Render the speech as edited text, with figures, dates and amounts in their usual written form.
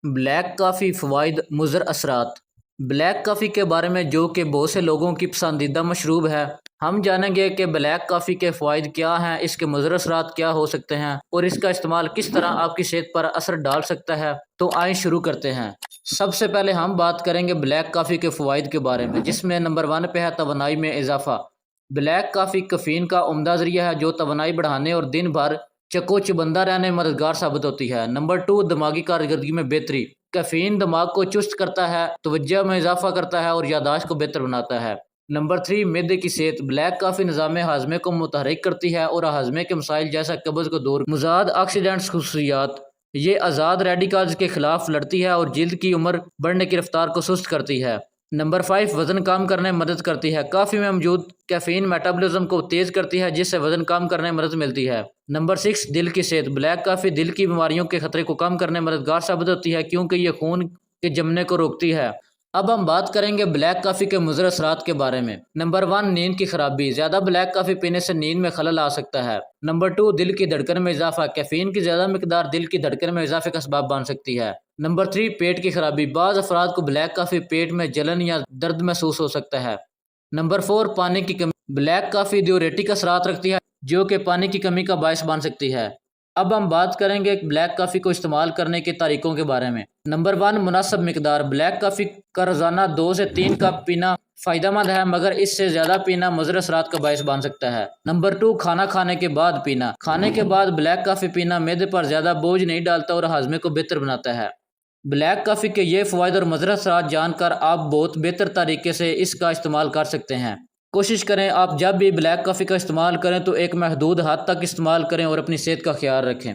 Black کافی فوائد مضر اثرات۔ بلیک کافی کے بارے میں جو کہ بہت سے لوگوں کی پسندیدہ مشروب ہے، ہم جانیں گے کہ بلیک کافی کے فوائد کیا ہیں، اس کے مضر اثرات کیا ہو سکتے ہیں اور اس کا استعمال کس طرح آپ کی صحت پر اثر ڈال سکتا ہے۔ تو آئیں شروع کرتے ہیں۔ سب سے پہلے ہم بات کریں گے بلیک کافی کے فوائد کے بارے میں، جس میں نمبر 1 پہ ہے توانائی میں اضافہ۔ بلیک کافی کیفین کا عمدہ ذریعہ ہے جو توانائی بڑھانے اور دن بھر چکو چبندہ رہنے میں مددگار ثابت ہوتی ہے۔ نمبر 2 دماغی کارکردگی میں بہتری۔ کیفین دماغ کو چست کرتا ہے، توجہ میں اضافہ کرتا ہے اور یادداشت کو بہتر بناتا ہے۔ نمبر 3 معدے کی صحت۔ بلیک کافی نظام ہاضمے کو متحرک کرتی ہے اور ہاضمے کے مسائل جیسا قبض کو دور مضاد آکسیڈنٹس خصوصیات۔ یہ آزاد ریڈیکلز کے خلاف لڑتی ہے اور جلد کی عمر بڑھنے کی رفتار کو سست کرتی ہے۔ نمبر 5 وزن کم کرنے میں مدد کرتی ہے۔ کافی میں موجود کیفین میٹابولزم کو تیز کرتی ہے جس سے وزن کم کرنے میں مدد ملتی ہے۔ نمبر 6 دل کی صحت۔ بلیک کافی دل کی بیماریوں کے خطرے کو کم کرنے میں مددگار ثابت ہوتی ہے کیونکہ یہ خون کے جمنے کو روکتی ہے۔ اب ہم بات کریں گے بلیک کافی کے مضر اثرات کے بارے میں۔ نمبر 1 نیند کی خرابی۔ زیادہ بلیک کافی پینے سے نیند میں خلل آ سکتا ہے۔ نمبر 2 دل کی دھڑکن میں اضافہ۔ کیفین کی زیادہ مقدار دل کی دھڑکن میں اضافے کا سبب بن سکتی ہے۔ نمبر 3 پیٹ کی خرابی۔ بعض افراد کو بلیک کافی پیٹ میں جلن یا درد محسوس ہو سکتا ہے۔ نمبر 4 پانی کی کمی۔ بلیک کافی دیوریٹک اثرات رکھتی ہے جو کہ پانی کی کمی کا باعث بن سکتی ہے۔ اب ہم بات کریں گے بلیک کافی کو استعمال کرنے کے طریقوں کے بارے میں۔ نمبر 1 مناسب مقدار۔ بلیک کافی کا روزانہ 2 سے 3 کپ پینا فائدہ مند ہے، مگر اس سے زیادہ پینا مضر اثرات کا باعث بن سکتا ہے۔ نمبر 2 کھانا کھانے کے بعد پینا۔ کھانے کے بعد بلیک کافی پینا معدے پر زیادہ بوجھ نہیں ڈالتا اور ہاضمے کو بہتر بناتا ہے۔ بلیک کافی کے یہ فوائد اور مضر اثرات جان کر آپ بہت بہتر طریقے سے اس کا استعمال کر سکتے ہیں۔ کوشش کریں آپ جب بھی بلیک کافی کا استعمال کریں تو ایک محدود حد تک استعمال کریں اور اپنی صحت کا خیال رکھیں۔